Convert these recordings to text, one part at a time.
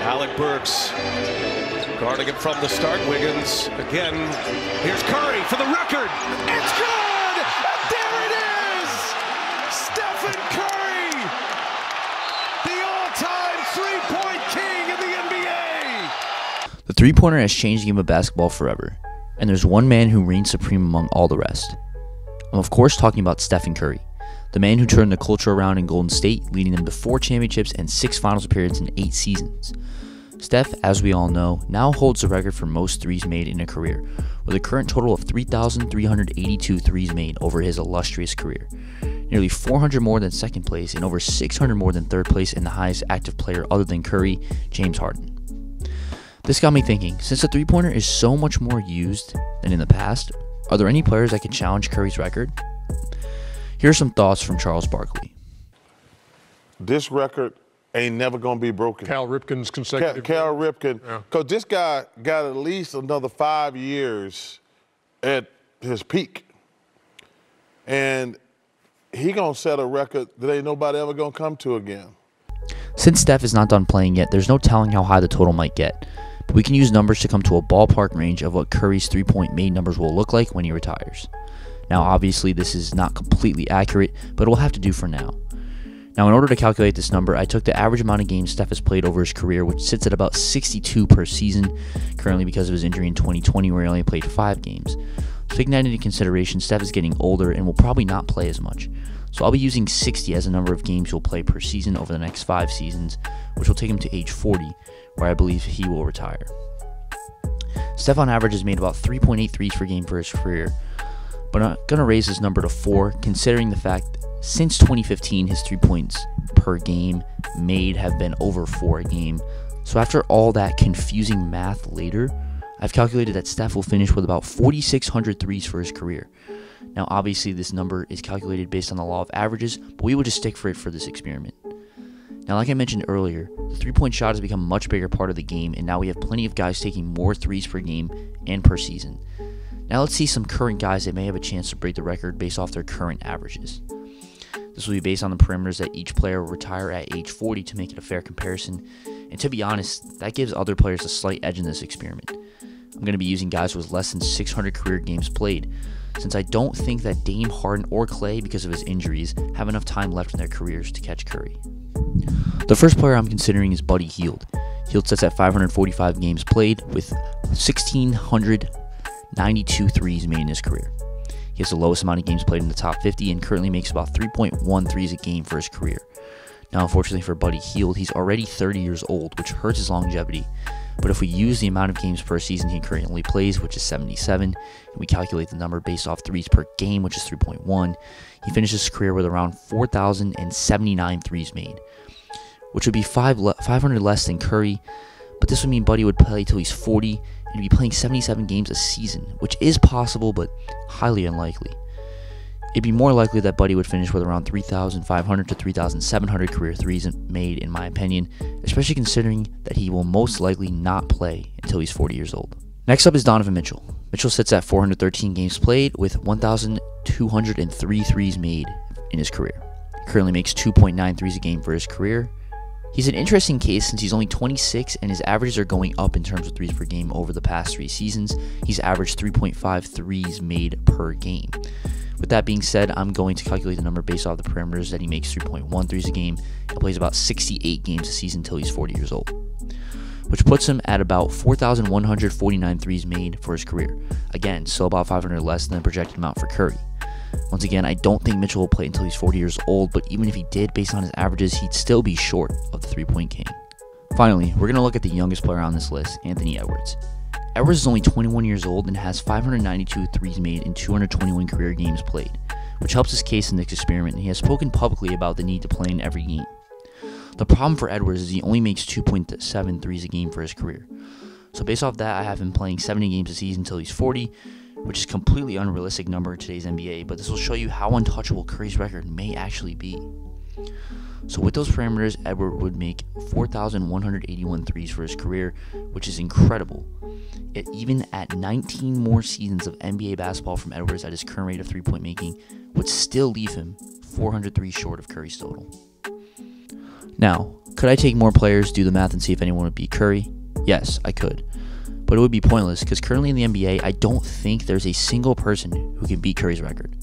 Alec Burks guarding it from the start. Wiggins again. Here's Curry for the record. It's good! There it is! Stephen Curry, the all-time three-point king in the NBA. The three-pointer has changed the game of basketball forever, and there's one man who reigns supreme among all the rest. I'm of course talking about Stephen Curry, the man who turned the culture around in Golden State, leading them to 4 championships and 6 finals appearances in 8 seasons. Steph, as we all know, now holds the record for most threes made in a career, with a current total of 3,382 threes made over his illustrious career. Nearly 400 more than second place and over 600 more than third place and the highest active player other than Curry, James Harden. This got me thinking, since the three-pointer is so much more used than in the past, are there any players that could challenge Curry's record? Here are some thoughts from Charles Barkley. This record ain't never gonna be broken. Cal Ripken's consecutive. Cal Ripken, because this guy got at least another 5 years at his peak. And he gonna set a record that ain't nobody ever gonna come to again. Since Steph is not done playing yet, there's no telling how high the total might get. But we can use numbers to come to a ballpark range of what Curry's three-point made numbers will look like when he retires. Now obviously this is not completely accurate, but it will have to do for now. Now, in order to calculate this number, I took the average amount of games Steph has played over his career, which sits at about 62 per season, currently because of his injury in 2020 where he only played 5 games. So taking that into consideration, Steph is getting older and will probably not play as much. So I'll be using 60 as the number of games he'll play per season over the next 5 seasons, which will take him to age 40, where I believe he will retire. Steph on average has made about 3.8 threes per game for his career, but I'm going to raise this number to 4, considering the fact since 2015, his 3 points per game made have been over 4 a game. So after all that confusing math later, I've calculated that Steph will finish with about 4,600 threes for his career. Now obviously this number is calculated based on the law of averages, but we will just stick for it for this experiment. Now like I mentioned earlier, the 3-point shot has become a much bigger part of the game, and now we have plenty of guys taking more threes per game and per season. Now let's see some current guys that may have a chance to break the record based off their current averages. This will be based on the parameters that each player will retire at age 40 to make it a fair comparison, and to be honest, that gives other players a slight edge in this experiment. I'm going to be using guys with less than 600 career games played, since I don't think that Dame, Harden, or Clay, because of his injuries, have enough time left in their careers to catch Curry. The first player I'm considering is Buddy Hield. Hield sits at 545 games played with 1,692 threes made in his career. He has the lowest amount of games played in the top 50 and currently makes about 3.1 threes a game for his career. Now, unfortunately for Buddy Hield, he's already 30 years old, which hurts his longevity. But if we use the amount of games per season he currently plays, which is 77, and we calculate the number based off threes per game, which is 3.1, he finishes his career with around 4,079 threes made, which would be 500 less than Curry. But this would mean Buddy would play till he's 40 and be playing 77 games a season, which is possible but highly unlikely. It'd be more likely that Buddy would finish with around 3,500 to 3,700 career threes made, in my opinion, especially considering that he will most likely not play until he's 40 years old. Next up is Donovan Mitchell. Mitchell sits at 413 games played with 1,203 threes made in his career. He currently makes 2.9 threes a game for his career. He's an interesting case since he's only 26 and his averages are going up in terms of threes per game over the past 3 seasons. He's averaged 3.5 threes made per game. With that being said, I'm going to calculate the number based off the parameters that he makes 3.1 threes a game and plays about 68 games a season until he's 40 years old, which puts him at about 4,149 threes made for his career. Again, still about 500 less than the projected amount for Curry. Once again, I don't think Mitchell will play until he's 40 years old, but even if he did, based on his averages, he'd still be short of the 3-point king. Finally, we're going to look at the youngest player on this list, Anthony Edwards. Edwards is only 21 years old and has 592 threes made in 221 career games played, which helps his case in this experiment, and he has spoken publicly about the need to play in every game. The problem for Edwards is he only makes 2.7 threes a game for his career. So based off that, I have him playing 70 games a season until he's 40, which is a completely unrealistic number in today's NBA, but this will show you how untouchable Curry's record may actually be. So with those parameters, Edwards would make 4,181 threes for his career, which is incredible. Even at 19 more seasons of NBA basketball from Edwards at his current rate of 3-point making, would still leave him 403 short of Curry's total. Now, could I take more players, do the math, and see if anyone would beat Curry? Yes, I could. But it would be pointless because currently in the NBA, I don't think there's a single person who can beat Curry's record.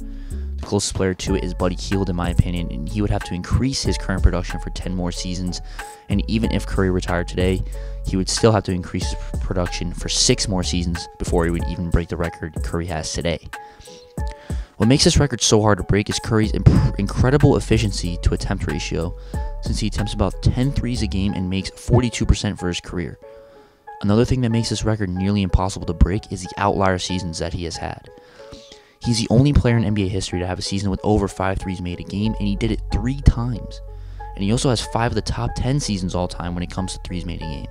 The closest player to it is Buddy Hield, in my opinion, and he would have to increase his current production for 10 more seasons. And even if Curry retired today, he would still have to increase his production for 6 more seasons before he would even break the record Curry has today. What makes this record so hard to break is Curry's incredible efficiency to attempt ratio, since he attempts about 10 threes a game and makes 42% for his career. Another thing that makes this record nearly impossible to break is the outlier seasons that he has had. He's the only player in NBA history to have a season with over 5 threes made a game, and he did it 3 times. And he also has 5 of the top 10 seasons all time when it comes to threes made a game.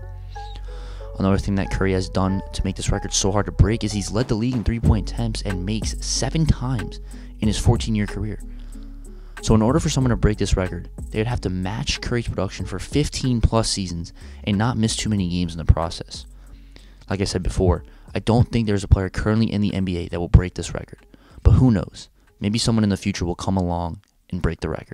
Another thing that Curry has done to make this record so hard to break is he's led the league in three-point attempts and makes 7 times in his 14-year career. So in order for someone to break this record, they would have to match Curry's production for 15 plus seasons and not miss too many games in the process. Like I said before, I don't think there's a player currently in the NBA that will break this record. But who knows? Maybe someone in the future will come along and break the record.